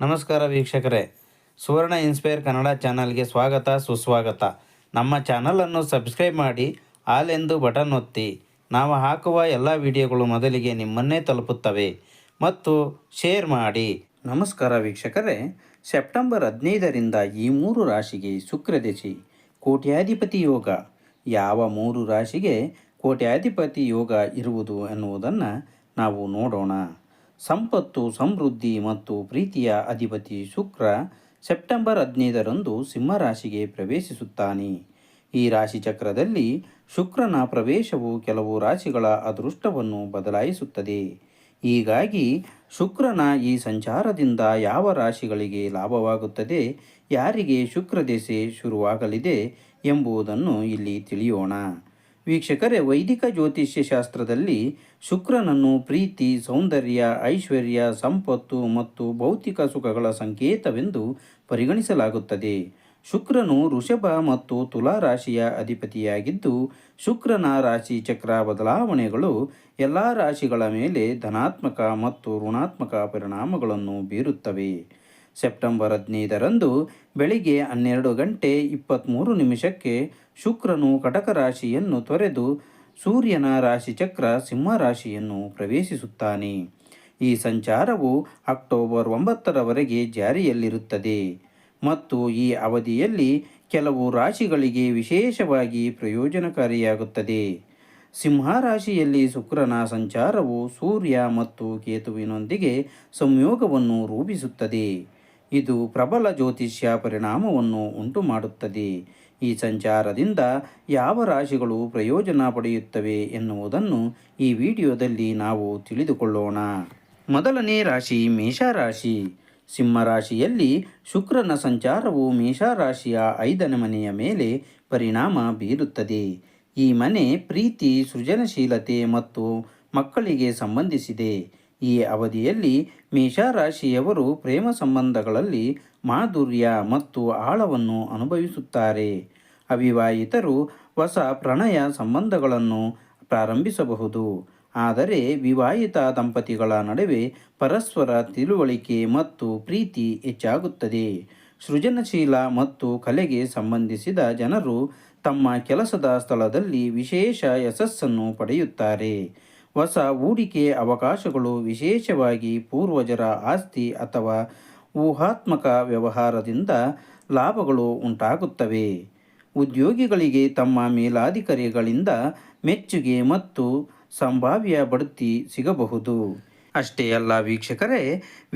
ನಮಸ್ಕಾರ ವೀಕ್ಷಕರೇ, ಸುವರ್ಣ ಇನ್ಸ್ಪೈರ್ ಕನ್ನಡ ಚಾನಲ್ಗೆ ಸ್ವಾಗತ ಸುಸ್ವಾಗತ. ನಮ್ಮ ಚಾನಲನ್ನು ಸಬ್ಸ್ಕ್ರೈಬ್ ಮಾಡಿ, ಆಲ್ ಎಂದು ಬಟನ್ ಒತ್ತಿ. ನಾವು ಹಾಕುವ ಎಲ್ಲ ವಿಡಿಯೋಗಳು ಮೊದಲಿಗೆ ನಿಮ್ಮನ್ನೇ ತಲುಪುತ್ತವೆ ಮತ್ತು ಶೇರ್ ಮಾಡಿ. ನಮಸ್ಕಾರ ವೀಕ್ಷಕರೇ, ಸೆಪ್ಟೆಂಬರ್ 15ರಿಂದ ಈ 3 ರಾಶಿಗೆ ಶುಕ್ರದಶೆ ಕೋಟ್ಯಾಧಿಪತಿ ಯೋಗ. ಯಾವ 3 ರಾಶಿಗೆ ಕೋಟ್ಯಾಧಿಪತಿ ಯೋಗ ಇರುವುದು ಎನ್ನುವುದನ್ನು ನಾವು ನೋಡೋಣ. ಸಂಪತ್ತು, ಸಮೃದ್ಧಿ ಮತ್ತು ಪ್ರೀತಿಯ ಅಧಿಪತಿ ಶುಕ್ರ ಸೆಪ್ಟೆಂಬರ್ 15ರಂದು ಸಿಂಹರಾಶಿಗೆ ಪ್ರವೇಶಿಸುತ್ತಾನೆ. ಈ ರಾಶಿಚಕ್ರದಲ್ಲಿ ಶುಕ್ರನ ಪ್ರವೇಶವು ಕೆಲವು ರಾಶಿಗಳ ಅದೃಷ್ಟವನ್ನು ಬದಲಾಯಿಸುತ್ತದೆ. ಹೀಗಾಗಿ ಶುಕ್ರನ ಈ ಸಂಚಾರದಿಂದ ಯಾವ ರಾಶಿಗಳಿಗೆ ಲಾಭವಾಗುತ್ತದೆ, ಯಾರಿಗೆ ಶುಕ್ರದಶೆ ಶುರುವಾಗಲಿದೆ ಎಂಬುದನ್ನು ಇಲ್ಲಿ ತಿಳಿಯೋಣ. ವೀಕ್ಷಕರೇ, ವೈದಿಕ ಜ್ಯೋತಿಷ್ಯ ಶಾಸ್ತ್ರದಲ್ಲಿ ಶುಕ್ರನನ್ನು ಪ್ರೀತಿ, ಸೌಂದರ್ಯ, ಐಶ್ವರ್ಯ, ಸಂಪತ್ತು ಮತ್ತು ಭೌತಿಕ ಸುಖಗಳ ಸಂಕೇತವೆಂದು ಪರಿಗಣಿಸಲಾಗುತ್ತದೆ. ಶುಕ್ರನು ವೃಷಭ ಮತ್ತು ತುಲಾ ರಾಶಿಯ ಅಧಿಪತಿಯಾಗಿದ್ದು, ಶುಕ್ರನ ರಾಶಿ ಚಕ್ರ ಬದಲಾವಣೆಗಳು ಎಲ್ಲ ರಾಶಿಗಳ ಮೇಲೆ ಧನಾತ್ಮಕ ಮತ್ತು ಋಣಾತ್ಮಕ ಪರಿಣಾಮಗಳನ್ನು ಬೀರುತ್ತವೆ. ಸೆಪ್ಟೆಂಬರ್ 15ರಂದು ಬೆಳಿಗ್ಗೆ 12:23 ಶುಕ್ರನು ಕಟಕ ರಾಶಿಯನ್ನು ತೊರೆದು ಸೂರ್ಯನ ರಾಶಿಚಕ್ರ ಸಿಂಹ ರಾಶಿಯನ್ನು ಪ್ರವೇಶಿಸುತ್ತಾನೆ. ಈ ಸಂಚಾರವು ಅಕ್ಟೋಬರ್ 9ರವರೆಗೆ ಜಾರಿಯಲ್ಲಿರುತ್ತದೆ ಮತ್ತು ಈ ಅವಧಿಯಲ್ಲಿ ಕೆಲವು ರಾಶಿಗಳಿಗೆ ವಿಶೇಷವಾಗಿ ಪ್ರಯೋಜನಕಾರಿಯಾಗುತ್ತದೆ. ಸಿಂಹ ರಾಶಿಯಲ್ಲಿ ಶುಕ್ರನ ಸಂಚಾರವು ಸೂರ್ಯ ಮತ್ತು ಕೇತುವಿನೊಂದಿಗೆ ಸಂಯೋಗವನ್ನು ರೂಪಿಸುತ್ತದೆ. ಇದು ಪ್ರಬಲ ಜ್ಯೋತಿಷ್ಯ ಪರಿಣಾಮವನ್ನು ಉಂಟುಮಾಡುತ್ತದೆ. ಈ ಸಂಚಾರದಿಂದ ಯಾವ ರಾಶಿಗಳು ಪ್ರಯೋಜನ ಪಡೆಯುತ್ತವೆ ಎನ್ನುವುದನ್ನು ಈ ವಿಡಿಯೋದಲ್ಲಿ ನಾವು ತಿಳಿದುಕೊಳ್ಳೋಣ. ಮೊದಲನೇ ರಾಶಿ ಮೇಷರಾಶಿ. ಸಿಂಹರಾಶಿಯಲ್ಲಿ ಶುಕ್ರನ ಸಂಚಾರವು ಮೇಷರಾಶಿಯ 5ನೇ ಮನೆಯ ಮೇಲೆ ಪರಿಣಾಮ ಬೀರುತ್ತದೆ. ಈ ಮನೆ ಪ್ರೀತಿ, ಸೃಜನಶೀಲತೆ ಮತ್ತು ಮಕ್ಕಳಿಗೆ ಸಂಬಂಧಿಸಿದೆ. ಈ ಅವಧಿಯಲ್ಲಿ ಮೇಷರಾಶಿಯವರು ಪ್ರೇಮ ಸಂಬಂಧಗಳಲ್ಲಿ ಮಾಧುರ್ಯ ಮತ್ತು ಆಳವನ್ನು ಅನುಭವಿಸುತ್ತಾರೆ. ಅವಿವಾಹಿತರು ಹೊಸ ಪ್ರಣಯ ಸಂಬಂಧಗಳನ್ನು ಪ್ರಾರಂಭಿಸಬಹುದು, ಆದರೆ ವಿವಾಹಿತ ದಂಪತಿಗಳ ನಡುವೆ ಪರಸ್ಪರ ತಿಳುವಳಿಕೆ ಮತ್ತು ಪ್ರೀತಿ ಹೆಚ್ಚಾಗುತ್ತದೆ. ಸೃಜನಶೀಲ ಮತ್ತು ಕಲೆಗೆ ಸಂಬಂಧಿಸಿದ ಜನರು ತಮ್ಮ ಕೆಲಸದ ಸ್ಥಳದಲ್ಲಿ ವಿಶೇಷ ಯಶಸ್ಸನ್ನು ಪಡೆಯುತ್ತಾರೆ. ಹೊಸ ಹೂಡಿಕೆ ಅವಕಾಶಗಳು, ವಿಶೇಷವಾಗಿ ಪೂರ್ವಜರ ಆಸ್ತಿ ಅಥವಾ ಊಹಾತ್ಮಕ ವ್ಯವಹಾರದಿಂದ ಲಾಭಗಳು ಉಂಟಾಗುತ್ತವೆ. ಉದ್ಯೋಗಿಗಳಿಗೆ ತಮ್ಮ ಮೇಲಾಧಿಕಾರಿಗಳಿಂದ ಮೆಚ್ಚುಗೆ ಮತ್ತು ಸಂಭಾವ್ಯ ಬಡ್ತಿ ಸಿಗಬಹುದು. ಅಷ್ಟೇ ಅಲ್ಲ ವೀಕ್ಷಕರೇ,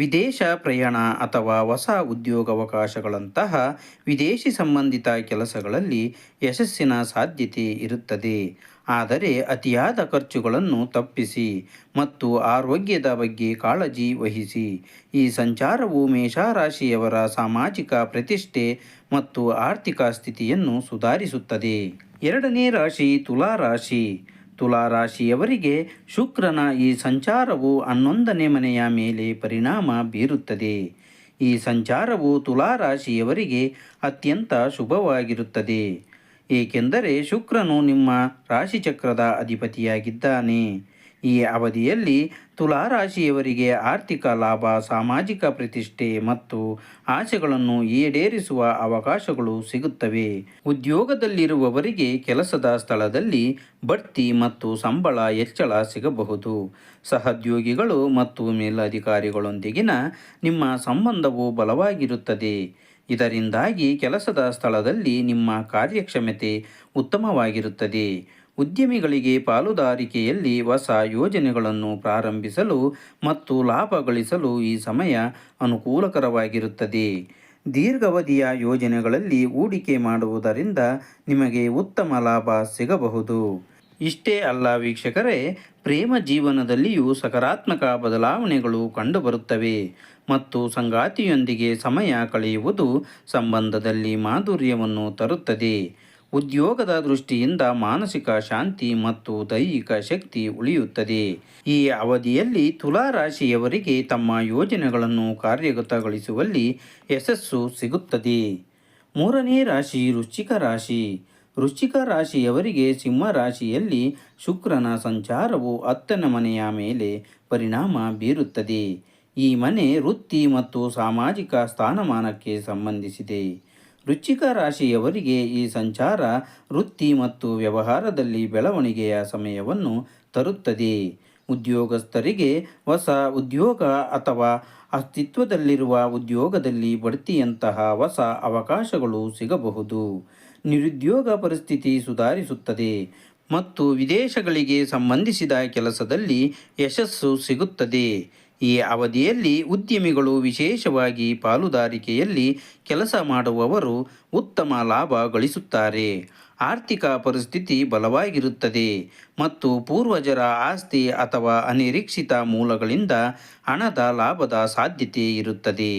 ವಿದೇಶ ಪ್ರಯಾಣ ಅಥವಾ ಹೊಸ ಉದ್ಯೋಗಾವಕಾಶಗಳಂತಹ ವಿದೇಶಿ ಸಂಬಂಧಿತ ಕೆಲಸಗಳಲ್ಲಿ ಯಶಸ್ಸಿನ ಸಾಧ್ಯತೆ ಇರುತ್ತದೆ. ಆದರೆ ಅತಿಯಾದ ಖರ್ಚುಗಳನ್ನು ತಪ್ಪಿಸಿ ಮತ್ತು ಆರೋಗ್ಯದ ಬಗ್ಗೆ ಕಾಳಜಿ ವಹಿಸಿ. ಈ ಸಂಚಾರವು ಮೇಷರಾಶಿಯವರ ಸಾಮಾಜಿಕ ಪ್ರತಿಷ್ಠೆ ಮತ್ತು ಆರ್ಥಿಕ ಸ್ಥಿತಿಯನ್ನು ಸುಧಾರಿಸುತ್ತದೆ. ಎರಡನೇ ರಾಶಿ ತುಲಾ ರಾಶಿ. ತುಲಾ ರಾಶಿಯವರಿಗೆ ಶುಕ್ರನ ಈ ಸಂಚಾರವು 11ನೇ ಮನೆಯ ಮೇಲೆ ಪರಿಣಾಮ ಬೀರುತ್ತದೆ. ಈ ಸಂಚಾರವು ತುಲಾ ರಾಶಿಯವರಿಗೆ ಅತ್ಯಂತ ಶುಭವಾಗಿರುತ್ತದೆ, ಏಕೆಂದರೆ ಶುಕ್ರನು ನಿಮ್ಮ ರಾಶಿಚಕ್ರದ ಅಧಿಪತಿಯಾಗಿದ್ದಾನೆ. ಈ ಅವಧಿಯಲ್ಲಿ ತುಲಾ ರಾಶಿಯವರಿಗೆ ಆರ್ಥಿಕ ಲಾಭ, ಸಾಮಾಜಿಕ ಪ್ರತಿಷ್ಠೆ ಮತ್ತು ಆಸೆಗಳನ್ನು ಈಡೇರಿಸುವ ಅವಕಾಶಗಳು ಸಿಗುತ್ತವೆ. ಉದ್ಯೋಗದಲ್ಲಿರುವವರಿಗೆ ಕೆಲಸದ ಸ್ಥಳದಲ್ಲಿ ಬಡ್ತಿ ಮತ್ತು ಸಂಬಳ ಹೆಚ್ಚಳ ಸಿಗಬಹುದು. ಸಹೋದ್ಯೋಗಿಗಳು ಮತ್ತು ಮೇಲಧಿಕಾರಿಗಳೊಂದಿಗಿನ ನಿಮ್ಮ ಸಂಬಂಧವು ಬಲವಾಗಿರುತ್ತದೆ. ಇದರಿಂದಾಗಿ ಕೆಲಸದ ಸ್ಥಳದಲ್ಲಿ ನಿಮ್ಮ ಕಾರ್ಯಕ್ಷಮತೆ ಉತ್ತಮವಾಗಿರುತ್ತದೆ. ಉದ್ಯಮಿಗಳಿಗೆ ಪಾಲುದಾರಿಕೆಯಲ್ಲಿ ಹೊಸ ಯೋಜನೆಗಳನ್ನು ಪ್ರಾರಂಭಿಸಲು ಮತ್ತು ಲಾಭ ಗಳಿಸಲು ಈ ಸಮಯ ಅನುಕೂಲಕರವಾಗಿರುತ್ತದೆ. ದೀರ್ಘಾವಧಿಯ ಯೋಜನೆಗಳಲ್ಲಿ ಹೂಡಿಕೆ ಮಾಡುವುದರಿಂದ ನಿಮಗೆ ಉತ್ತಮ ಲಾಭ ಸಿಗಬಹುದು. ಇಷ್ಟೇ ಅಲ್ಲ ವೀಕ್ಷಕರೇ, ಪ್ರೇಮ ಜೀವನದಲ್ಲಿಯೂ ಸಕಾರಾತ್ಮಕ ಬದಲಾವಣೆಗಳು ಕಂಡುಬರುತ್ತವೆ ಮತ್ತು ಸಂಗಾತಿಯೊಂದಿಗೆ ಸಮಯ ಕಳೆಯುವುದು ಸಂಬಂಧದಲ್ಲಿ ಮಾಧುರ್ಯವನ್ನು ತರುತ್ತದೆ. ಉದ್ಯೋಗದ ದೃಷ್ಟಿಯಿಂದ ಮಾನಸಿಕ ಶಾಂತಿ ಮತ್ತು ದೈಹಿಕ ಶಕ್ತಿ ಉಳಿಯುತ್ತದೆ. ಈ ಅವಧಿಯಲ್ಲಿ ತುಲಾ ರಾಶಿಯವರಿಗೆ ತಮ್ಮ ಯೋಜನೆಗಳನ್ನು ಕಾರ್ಯಗತಗೊಳಿಸುವಲ್ಲಿ ಯಶಸ್ಸು ಸಿಗುತ್ತದೆ. ಮೂರನೇ ರಾಶಿ ವೃಶ್ಚಿಕ ರಾಶಿ. ವೃಶ್ಚಿಕ ರಾಶಿಯವರಿಗೆ ಸಿಂಹ ರಾಶಿಯಲ್ಲಿ ಶುಕ್ರನ ಸಂಚಾರವು 10ನೇ ಮನೆಯ ಮೇಲೆ ಪರಿಣಾಮ ಬೀರುತ್ತದೆ. ಈ ಮನೆ ವೃತ್ತಿ ಮತ್ತು ಸಾಮಾಜಿಕ ಸ್ಥಾನಮಾನಕ್ಕೆ ಸಂಬಂಧಿಸಿದೆ. ವೃಶ್ಚಿಕ ರಾಶಿಯವರಿಗೆ ಈ ಸಂಚಾರ ವೃತ್ತಿ ಮತ್ತು ವ್ಯವಹಾರದಲ್ಲಿ ಬೆಳವಣಿಗೆಯ ಸಮಯವನ್ನು ತರುತ್ತದೆ. ಉದ್ಯೋಗಸ್ಥರಿಗೆ ಹೊಸ ಉದ್ಯೋಗ ಅಥವಾ ಅಸ್ತಿತ್ವದಲ್ಲಿರುವ ಉದ್ಯೋಗದಲ್ಲಿ ಬಡ್ತಿಯಂತಹ ಹೊಸ ಅವಕಾಶಗಳು ಸಿಗಬಹುದು. ನಿರುದ್ಯೋಗ ಪರಿಸ್ಥಿತಿ ಸುಧಾರಿಸುತ್ತದೆ ಮತ್ತು ವಿದೇಶಗಳಿಗೆ ಸಂಬಂಧಿಸಿದ ಕೆಲಸದಲ್ಲಿ ಯಶಸ್ಸು ಸಿಗುತ್ತದೆ. ಈ ಅವಧಿಯಲ್ಲಿ ಉದ್ಯಮಿಗಳು, ವಿಶೇಷವಾಗಿ ಪಾಲುದಾರಿಕೆಯಲ್ಲಿ ಕೆಲಸ ಮಾಡುವವರು, ಉತ್ತಮ ಲಾಭ ಗಳಿಸುತ್ತಾರೆ. ಆರ್ಥಿಕ ಪರಿಸ್ಥಿತಿ ಬಲವಾಗಿರುತ್ತದೆ ಮತ್ತು ಪೂರ್ವಜರ ಆಸ್ತಿ ಅಥವಾ ಅನಿರೀಕ್ಷಿತ ಮೂಲಗಳಿಂದ ಹಣದ ಲಾಭದ ಸಾಧ್ಯತೆ ಇರುತ್ತದೆ.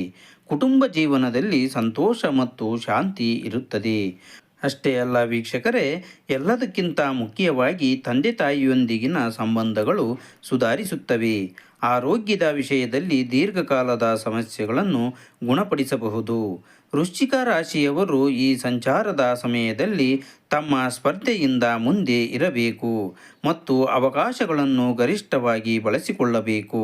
ಕುಟುಂಬ ಜೀವನದಲ್ಲಿ ಸಂತೋಷ ಮತ್ತು ಶಾಂತಿ ಇರುತ್ತದೆ. ಅಷ್ಟೇ ಅಲ್ಲ ವೀಕ್ಷಕರೇ, ಎಲ್ಲದಕ್ಕಿಂತ ಮುಖ್ಯವಾಗಿ ತಂದೆ ತಾಯಿಯೊಂದಿಗಿನ ಸಂಬಂಧಗಳು ಸುಧಾರಿಸುತ್ತವೆ. ಆರೋಗ್ಯದ ವಿಷಯದಲ್ಲಿ ದೀರ್ಘಕಾಲದ ಸಮಸ್ಯೆಗಳನ್ನು ಗುಣಪಡಿಸಬಹುದು. ವೃಶ್ಚಿಕ ರಾಶಿಯವರು ಈ ಸಂಚಾರದ ಸಮಯದಲ್ಲಿ ತಮ್ಮ ಸ್ಪರ್ಧೆಯಿಂದ ಮುಂದೆ ಇರಬೇಕು ಮತ್ತು ಅವಕಾಶಗಳನ್ನು ಗರಿಷ್ಠವಾಗಿ ಬಳಸಿಕೊಳ್ಳಬೇಕು.